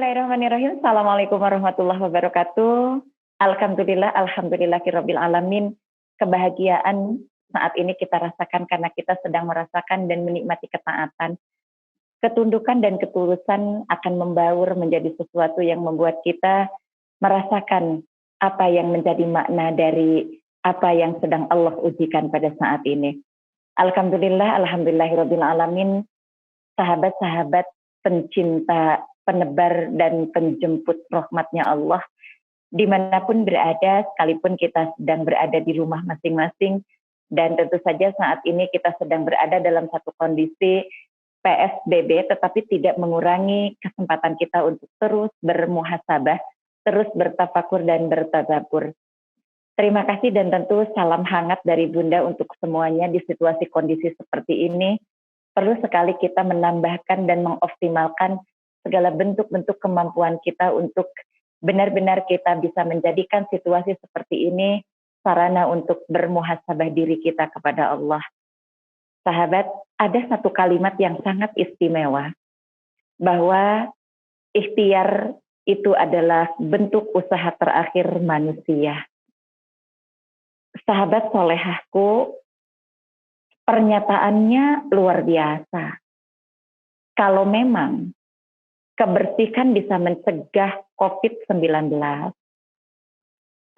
Bismillahirrahmanirrahim. Assalamualaikum warahmatullahi wabarakatuh. Alhamdulillahirabbil alamin. Kebahagiaan saat ini kita rasakan karena kita sedang merasakan dan menikmati ketaatan. Ketundukan dan ketulusan akan membaur menjadi sesuatu yang membuat kita merasakan apa yang menjadi makna dari apa yang sedang Allah ujikan pada saat ini. Alhamdulillahirabbil alamin. Sahabat-sahabat pencinta, penebar dan penjemput rahmatnya Allah, dimanapun berada, sekalipun kita sedang berada di rumah masing-masing, dan tentu saja saat ini kita sedang berada dalam satu kondisi PSBB, tetapi tidak mengurangi kesempatan kita untuk terus bermuhasabah, terus bertafakur dan bertadabbur. Terima kasih dan tentu salam hangat dari Bunda untuk semuanya di situasi kondisi seperti ini. Perlu sekali kita menambahkan dan mengoptimalkan segala bentuk-bentuk kemampuan kita untuk benar-benar kita bisa menjadikan situasi seperti ini sarana untuk bermuhasabah diri kita kepada Allah. Sahabat, ada satu kalimat yang sangat istimewa, bahwa ikhtiar itu adalah bentuk usaha terakhir manusia. Sahabat solehahku, pernyataannya luar biasa. Kalau memang kebersihan bisa mencegah COVID-19,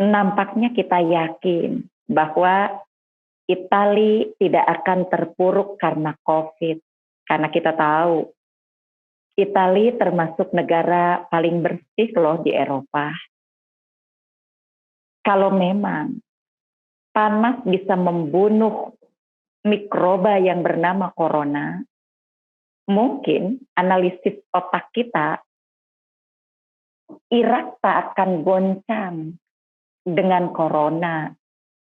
nampaknya kita yakin bahwa Italia tidak akan terpuruk karena COVID. Karena kita tahu, Italia termasuk negara paling bersih loh di Eropa. Kalau memang panas bisa membunuh mikroba yang bernama corona, mungkin analisis otak kita, Irak tak akan goncang dengan corona,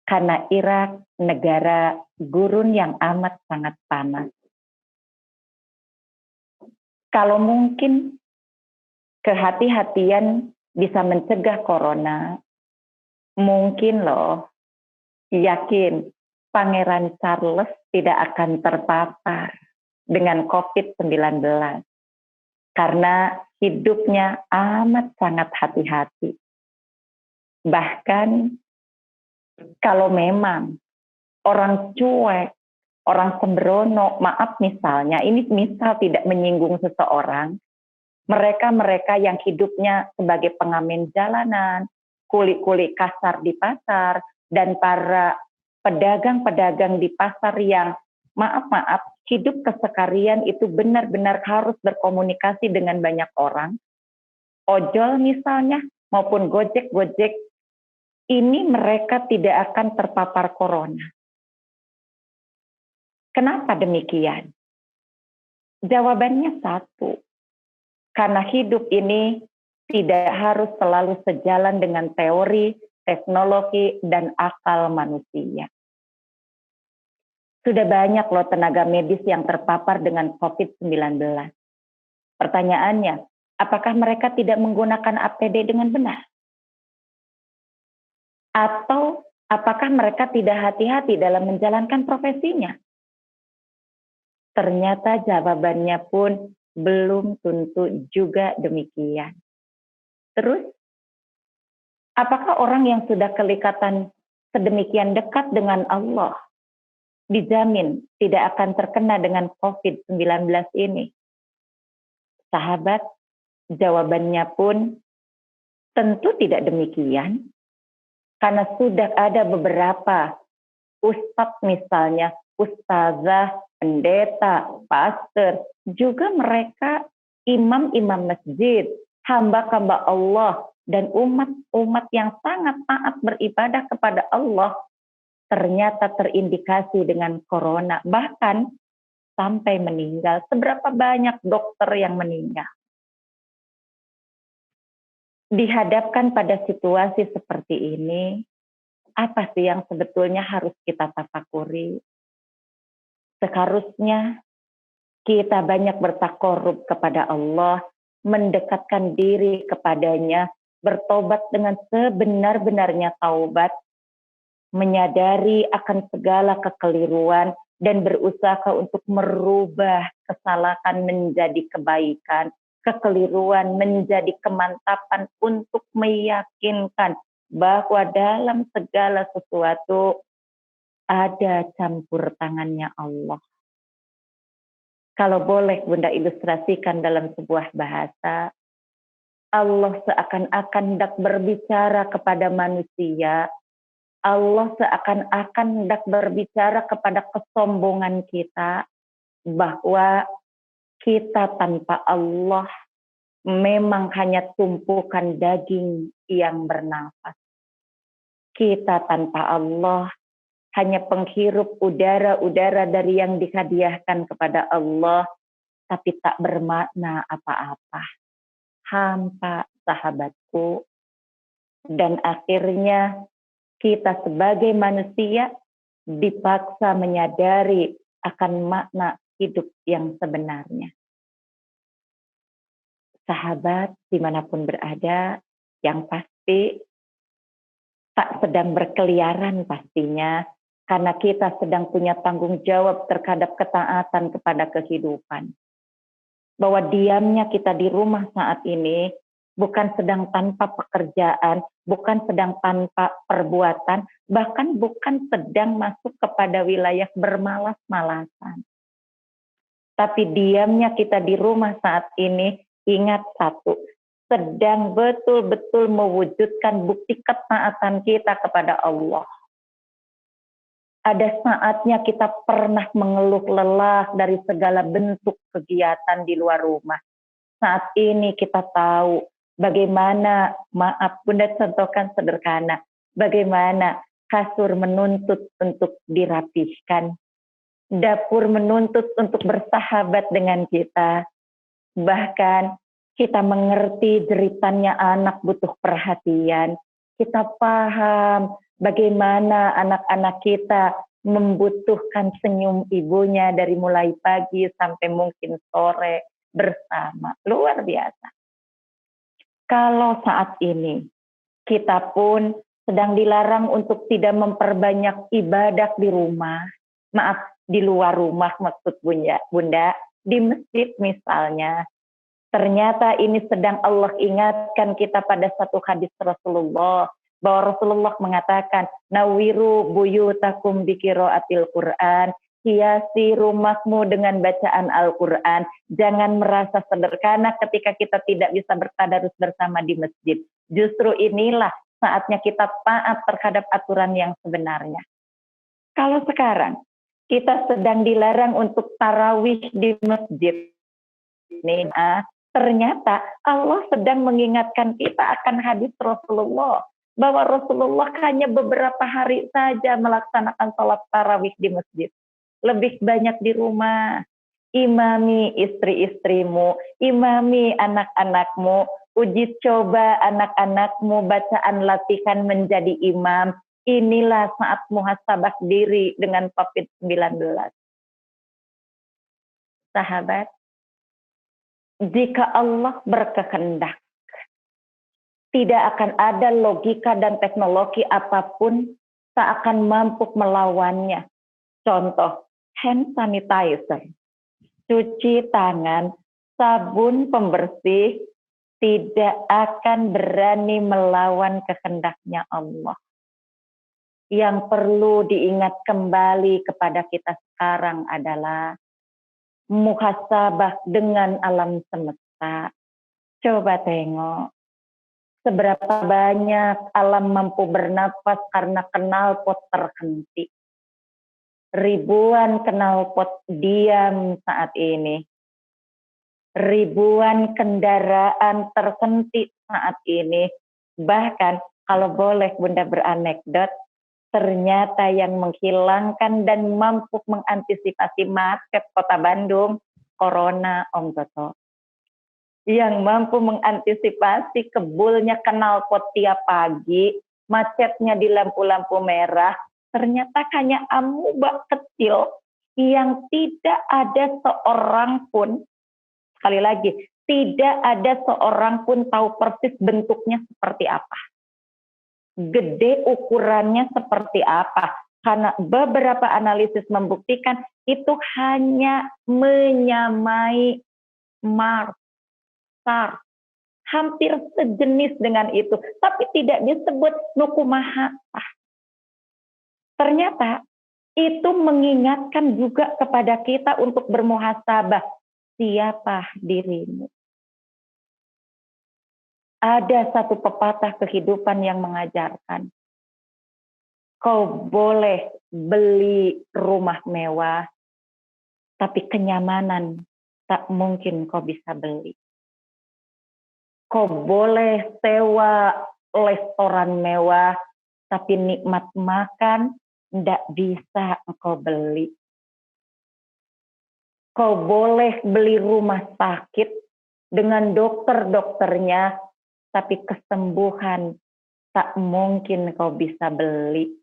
karena Irak negara gurun yang amat sangat panas. Kalau mungkin kehati-hatian bisa mencegah corona, mungkin loh, yakin Pangeran Charles tidak akan terpapar dengan COVID-19 karena hidupnya amat sangat hati-hati. Bahkan kalau memang orang cuek, orang sembrono, maaf misalnya, ini misal tidak menyinggung seseorang, mereka-mereka yang hidupnya sebagai pengamen jalanan, kuli-kuli kasar di pasar, dan para pedagang-pedagang di pasar yang maaf hidup keseharian itu benar-benar harus berkomunikasi dengan banyak orang, ojol misalnya maupun gojek, ini mereka tidak akan terpapar corona. Kenapa demikian? Jawabannya satu, karena hidup ini tidak harus selalu sejalan dengan teori, teknologi, dan akal manusia. Sudah banyak loh tenaga medis yang terpapar dengan COVID-19. Pertanyaannya, apakah mereka tidak menggunakan APD dengan benar? Atau apakah mereka tidak hati-hati dalam menjalankan profesinya? Ternyata jawabannya pun belum tentu juga demikian. Terus, apakah orang yang sudah kelikatan sedemikian dekat dengan Allah dijamin tidak akan terkena dengan COVID-19 ini? Sahabat, jawabannya pun tentu tidak demikian. Karena sudah ada beberapa ustadz misalnya, ustazah, pendeta, pastor, juga mereka imam-imam masjid, hamba-hamba Allah, dan umat-umat yang sangat taat beribadah kepada Allah, ternyata terindikasi dengan corona, bahkan sampai meninggal. Seberapa banyak dokter yang meninggal? Dihadapkan pada situasi seperti ini, apa sih yang sebetulnya harus kita tafakuri? Seharusnya kita banyak bertakarub kepada Allah, mendekatkan diri kepadanya, bertobat dengan sebenar-benarnya taubat, menyadari akan segala kekeliruan, dan berusaha untuk merubah kesalahan menjadi kebaikan, kekeliruan menjadi kemantapan untuk meyakinkan bahwa dalam segala sesuatu ada campur tangannya Allah. Kalau boleh Bunda ilustrasikan dalam sebuah bahasa, Allah seakan-akan hendak berbicara kepada manusia, Allah seakan-akan hendak berbicara kepada kesombongan kita, bahwa kita tanpa Allah memang hanya tumpukan daging yang bernafas. Kita tanpa Allah hanya penghirup udara-udara dari yang dihadiahkan kepada Allah, tapi tak bermakna apa-apa. Hampa sahabatku. Dan akhirnya kita sebagai manusia dipaksa menyadari akan makna hidup yang sebenarnya. Sahabat dimanapun berada, yang pasti tak sedang berkeliaran pastinya, karena kita sedang punya tanggung jawab terhadap ketaatan kepada kehidupan. Bahwa diamnya kita di rumah saat ini bukan sedang tanpa pekerjaan, bukan sedang tanpa perbuatan, bahkan bukan sedang masuk kepada wilayah bermalas-malasan. Tapi diamnya kita di rumah saat ini, ingat satu, sedang betul-betul mewujudkan bukti ketaatan kita kepada Allah. Ada saatnya kita pernah mengeluh lelah dari segala bentuk kegiatan di luar rumah. Saat ini kita tahu bagaimana, maaf Bunda contohkan sederhana, bagaimana kasur menuntut untuk dirapihkan, dapur menuntut untuk bersahabat dengan kita, bahkan kita mengerti jeritannya anak butuh perhatian, kita paham bagaimana anak-anak kita membutuhkan senyum ibunya dari mulai pagi sampai mungkin sore bersama. Luar biasa. Kalau saat ini kita pun sedang dilarang untuk tidak memperbanyak ibadah di rumah, maaf di luar rumah maksud Bunda, di masjid misalnya, ternyata ini sedang Allah ingatkan kita pada satu hadis Rasulullah, bahwa Rasulullah mengatakan, nawiru buyutakum biqiraatil Qur'an, hiasi rumahmu dengan bacaan Al-Quran. Jangan merasa sederhana ketika kita tidak bisa bertadarus bersama di masjid. Justru inilah saatnya kita taat terhadap aturan yang sebenarnya. Kalau sekarang kita sedang dilarang untuk tarawih di masjid, ternyata Allah sedang mengingatkan kita akan hadis Rasulullah, bahwa Rasulullah hanya beberapa hari saja melaksanakan sholat tarawih di masjid. Lebih banyak di rumah. Imami istri-istrimu, imami anak-anakmu, uji coba anak-anakmu bacaan latihan menjadi imam. Inilah saat muhasabah diri dengan COVID-19. Sahabat, jika Allah berkehendak, tidak akan ada logika dan teknologi apapun tak akan mampu melawannya. Contoh, hand sanitizer, cuci tangan, sabun pembersih, tidak akan berani melawan kehendaknya Allah. Yang perlu diingat kembali kepada kita sekarang adalah muhasabah dengan alam semesta. Coba tengok, seberapa banyak alam mampu bernafas karena knalpot terhenti. Ribuan knalpot diam saat ini. Ribuan kendaraan terhenti saat ini. Bahkan kalau boleh Bunda beranekdot, ternyata yang menghilangkan dan mampu mengantisipasi macet kota Bandung, Corona Om Toto. Yang mampu mengantisipasi kebulnya knalpot tiap pagi, macetnya di lampu-lampu merah, ternyata hanya amuba kecil yang tidak ada seorang pun, sekali lagi, tidak ada seorang pun tahu persis bentuknya seperti apa. Gede ukurannya seperti apa. Karena beberapa analisis membuktikan itu hanya menyamai Mars. besar, hampir sejenis dengan itu, tapi tidak disebut nukumaha. Ternyata itu mengingatkan juga kepada kita untuk bermuhasabah. Siapa dirimu? Ada satu pepatah kehidupan yang mengajarkan, kau boleh beli rumah mewah, tapi kenyamanan tak mungkin kau bisa beli. Kau boleh sewa restoran mewah, tapi nikmat makan tidak bisa engkau beli. Kau boleh beli rumah sakit dengan dokter-dokternya, tapi kesembuhan tak mungkin kau bisa beli.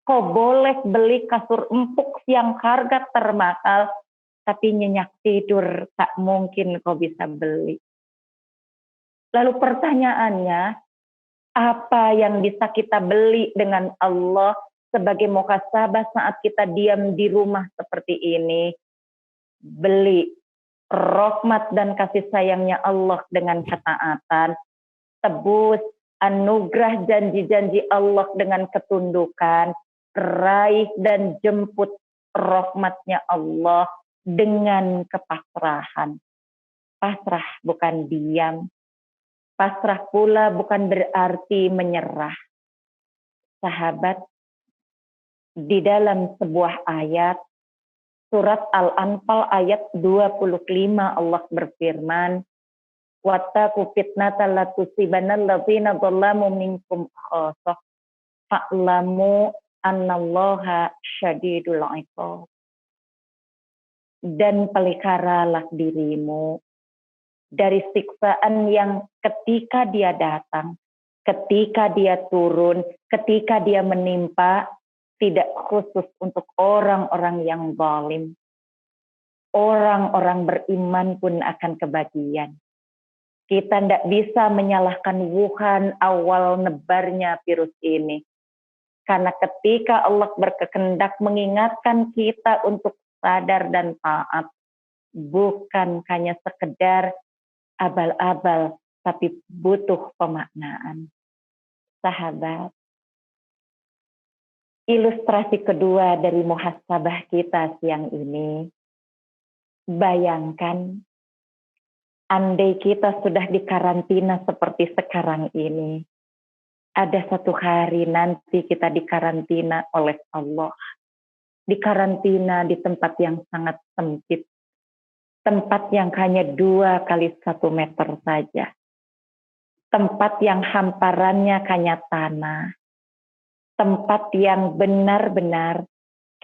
Kau boleh beli kasur empuk yang harga termahal, tapi nyenyak tidur tak mungkin kau bisa beli. Lalu pertanyaannya, apa yang bisa kita beli dengan Allah sebagai muhasabah saat kita diam di rumah seperti ini? Beli rahmat dan kasih sayangnya Allah dengan ketaatan, tebus anugerah janji-janji Allah dengan ketundukan, raih dan jemput rahmatnya Allah dengan kepasrahan. Pasrah bukan diam, pasrah pula bukan berarti menyerah. Sahabat, di dalam sebuah ayat, surat Al-Anfal ayat 25 Allah berfirman, wattaqu fitnatan la tusibanal ladzina dzalamu minkum khassah fa'lamu annallaha syadidul iqab. Dan peliharalah dirimu dari siksaan yang ketika dia datang, ketika dia turun, ketika dia menimpa, tidak khusus untuk orang-orang yang zalim. Orang-orang beriman pun akan kebagian. Kita tidak bisa menyalahkan Wuhan awal nebarnya virus ini. Karena ketika Allah berkehendak mengingatkan kita untuk sadar dan taat, bukan hanya sekedar abal-abal, tapi butuh pemaknaan. Sahabat, ilustrasi kedua dari muhasabah kita siang ini, bayangkan andai kita sudah dikarantina seperti sekarang ini, ada satu hari nanti kita dikarantina oleh Allah. Dikarantina di tempat yang sangat sempit. Tempat yang hanya 2 kali 1 meter saja. Tempat yang hamparannya hanya tanah. Tempat yang benar-benar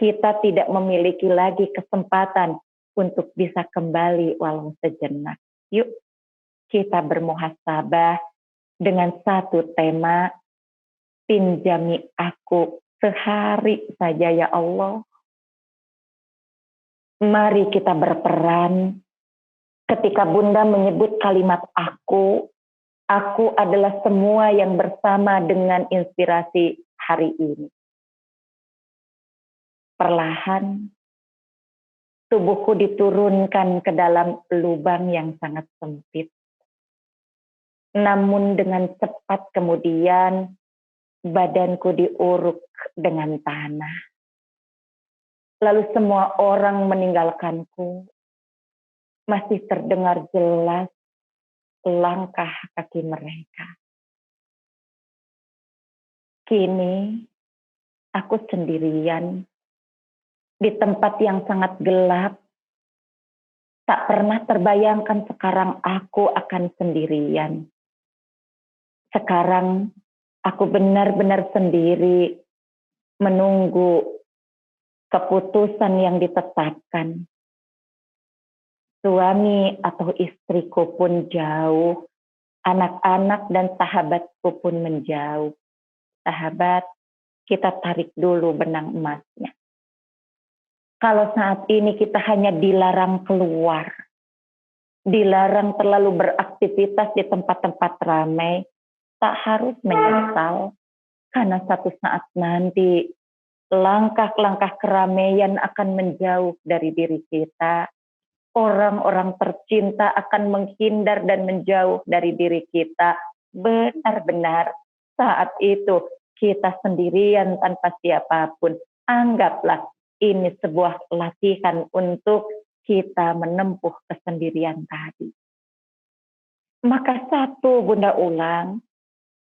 kita tidak memiliki lagi kesempatan untuk bisa kembali walau sejenak. Yuk kita bermuhasabah dengan satu tema, pinjami aku sehari saja ya Allah. Mari kita berperan. Ketika Bunda menyebut kalimat aku adalah semua yang bersama dengan inspirasi hari ini. Perlahan, tubuhku diturunkan ke dalam lubang yang sangat sempit. Namun dengan cepat kemudian, badanku diuruk dengan tanah. Lalu semua orang meninggalkanku. Masih terdengar jelas langkah kaki mereka. Kini aku sendirian di tempat yang sangat gelap. Tak pernah terbayangkan sekarang aku akan sendirian. Sekarang aku benar-benar sendiri menunggu keputusan yang ditetapkan. Suami atau istriku pun jauh, anak-anak dan sahabatku pun menjauh. Sahabat, kita tarik dulu benang emasnya. Kalau saat ini kita hanya dilarang keluar, dilarang terlalu beraktivitas di tempat-tempat ramai, tak harus menyesal, karena satu saat nanti langkah-langkah keramaian akan menjauh dari diri kita. orang-orang tercinta akan menghindar dan menjauh dari diri kita. Benar-benar saat itu kita sendirian tanpa siapapun. Anggaplah ini sebuah latihan untuk kita menempuh kesendirian tadi. Maka satu Bunda ulang,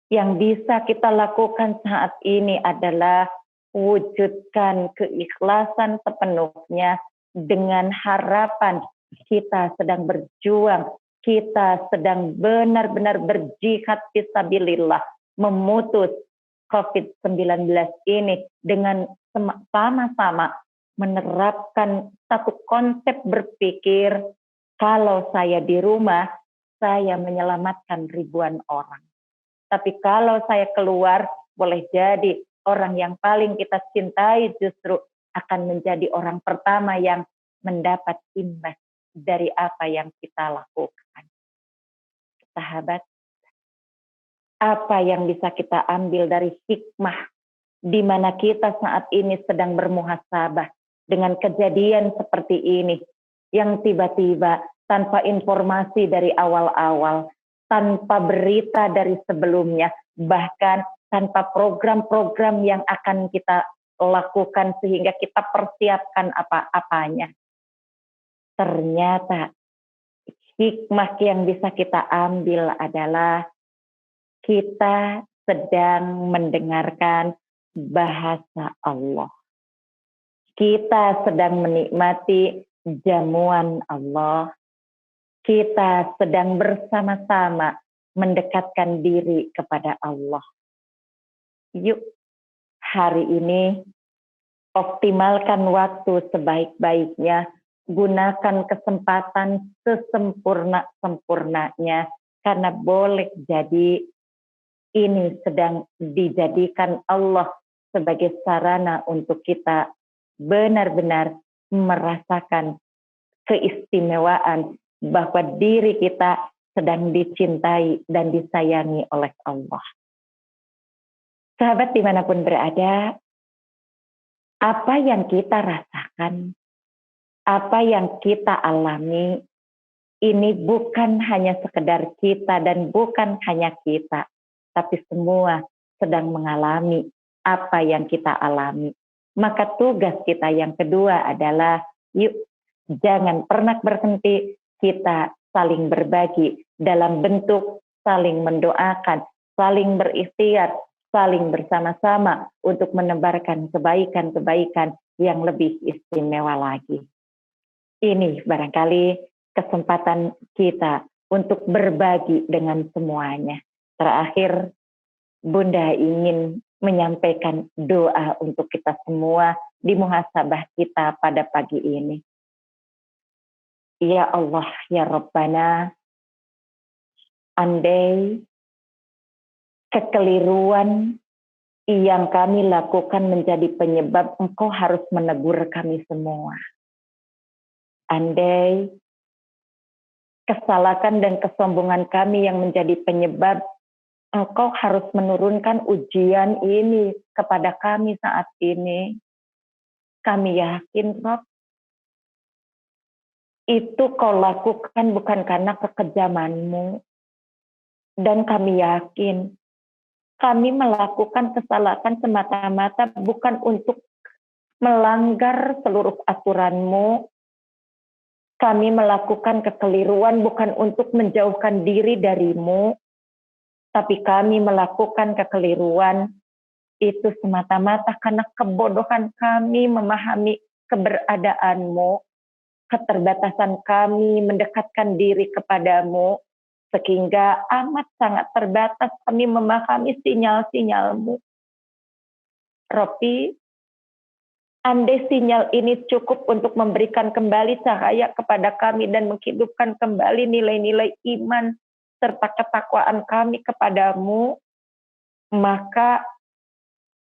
yang bisa kita lakukan saat ini adalah wujudkan keikhlasan sepenuhnya dengan harapan kita sedang berjuang, kita sedang benar-benar berjihad fisabilillah, memutus COVID-19 ini dengan sama-sama menerapkan satu konsep berpikir, kalau saya di rumah, saya menyelamatkan ribuan orang. Tapi kalau saya keluar, boleh jadi orang yang paling kita cintai justru akan menjadi orang pertama yang mendapat imbas dari apa yang kita lakukan. Sahabat, apa yang bisa kita ambil dari hikmah di mana kita saat ini sedang bermuhasabah dengan kejadian seperti ini yang tiba-tiba tanpa informasi dari awal-awal, tanpa berita dari sebelumnya, bahkan tanpa program-program yang akan kita lakukan sehingga kita persiapkan apa-apanya. Ternyata hikmah yang bisa kita ambil adalah kita sedang mendengarkan bahasa Allah. Kita sedang menikmati jamuan Allah. Kita sedang bersama-sama mendekatkan diri kepada Allah. Yuk, hari ini optimalkan waktu sebaik-baiknya, gunakan kesempatan sesempurna-sempurnanya, karena boleh jadi ini sedang dijadikan Allah sebagai sarana untuk kita benar-benar merasakan keistimewaan bahwa diri kita sedang dicintai dan disayangi oleh Allah. Sahabat dimanapun berada, apa yang kita rasakan, apa yang kita alami, ini bukan hanya sekedar kita dan bukan hanya kita, tapi semua sedang mengalami apa yang kita alami. Maka tugas kita yang kedua adalah, yuk jangan pernah berhenti, kita saling berbagi dalam bentuk saling mendoakan, saling berikhtiar, saling bersama-sama untuk menebarkan kebaikan-kebaikan yang lebih istimewa lagi. Ini barangkali kesempatan kita untuk berbagi dengan semuanya. Terakhir, Bunda ingin menyampaikan doa untuk kita semua di muhasabah kita pada pagi ini. Ya Allah, ya Rabbana, andai kekeliruan yang kami lakukan menjadi penyebab Engkau harus menegur kami semua. Andai kesalahan dan kesombongan kami yang menjadi penyebab Engkau harus menurunkan ujian ini kepada kami saat ini. Kami yakin, Rob, itu Kau lakukan bukan karena kekejaman-Mu. Dan kami yakin, kami melakukan kesalahan semata-mata bukan untuk melanggar seluruh aturan-Mu. Kami melakukan kekeliruan bukan untuk menjauhkan diri dari-Mu. Tapi kami melakukan kekeliruan itu semata-mata karena kebodohan kami memahami keberadaan-Mu, keterbatasan kami mendekatkan diri kepadamu, sehingga amat sangat terbatas kami memahami sinyal-sinyal-Mu. Robi, andai sinyal ini cukup untuk memberikan kembali cahaya kepada kami dan menghidupkan kembali nilai-nilai iman serta ketakwaan kami kepadamu, maka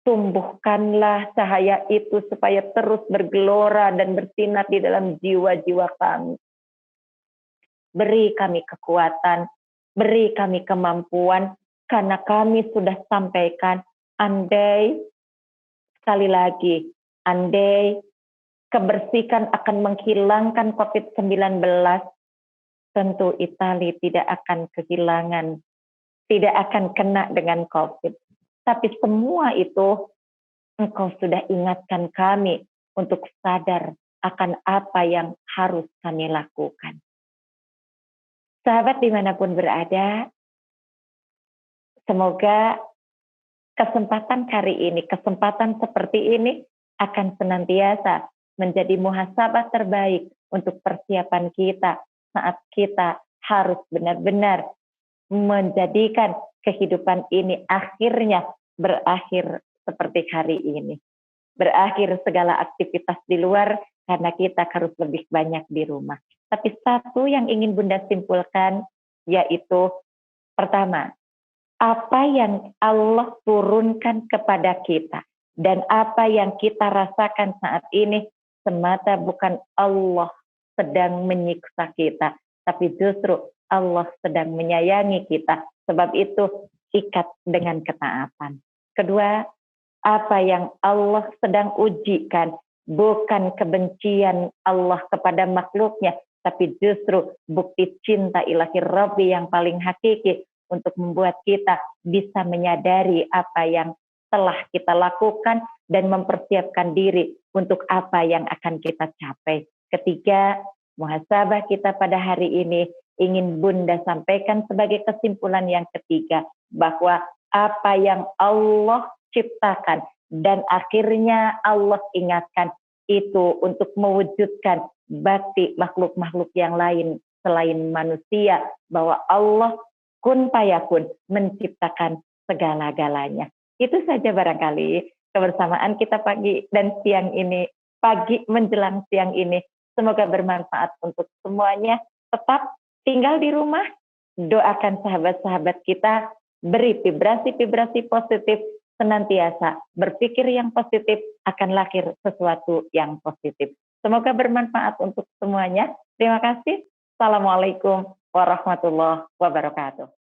tumbuhkanlah cahaya itu supaya terus bergelora dan bersinar di dalam jiwa-jiwa kami. Beri kami kekuatan, beri kami kemampuan, karena kami sudah sampaikan, andai, sekali lagi, andai kebersihan akan menghilangkan COVID-19, tentu Italia tidak akan kehilangan, tidak akan kena dengan COVID. Tapi semua itu Engkau sudah ingatkan kami untuk sadar akan apa yang harus kami lakukan. Sahabat dimanapun berada, semoga kesempatan kali ini, kesempatan seperti ini akan senantiasa menjadi muhasabah terbaik untuk persiapan kita saat kita harus benar-benar menjadikan kehidupan ini akhirnya berakhir seperti hari ini. Berakhir segala aktivitas di luar karena kita harus lebih banyak di rumah. Tapi satu yang ingin Bunda simpulkan yaitu pertama, apa yang Allah turunkan kepada kita dan apa yang kita rasakan saat ini semata bukan Allah sedang menyiksa kita, tapi justru Allah sedang menyayangi kita. Sebab itu ikat dengan ketaatan. Kedua, apa yang Allah sedang ujikan bukan kebencian Allah kepada makhluknya, tapi justru bukti cinta ilahi Rabbi yang paling hakiki untuk membuat kita bisa menyadari apa yang telah kita lakukan dan mempersiapkan diri untuk apa yang akan kita capai. Ketiga, muhasabah kita pada hari ini ingin Bunda sampaikan sebagai kesimpulan yang ketiga, bahwa apa yang Allah ciptakan dan akhirnya Allah ingatkan itu untuk mewujudkan bakti makhluk-makhluk yang lain selain manusia, bahwa Allah kun fayakun menciptakan segala-galanya. Itu saja barangkali kebersamaan kita pagi dan siang ini, pagi menjelang siang ini. Semoga bermanfaat untuk semuanya. Tetap tinggal di rumah, doakan sahabat-sahabat kita, beri vibrasi-vibrasi positif, senantiasa berpikir yang positif, akan lahir sesuatu yang positif. Semoga bermanfaat untuk semuanya. Terima kasih. Assalamualaikum warahmatullahi wabarakatuh.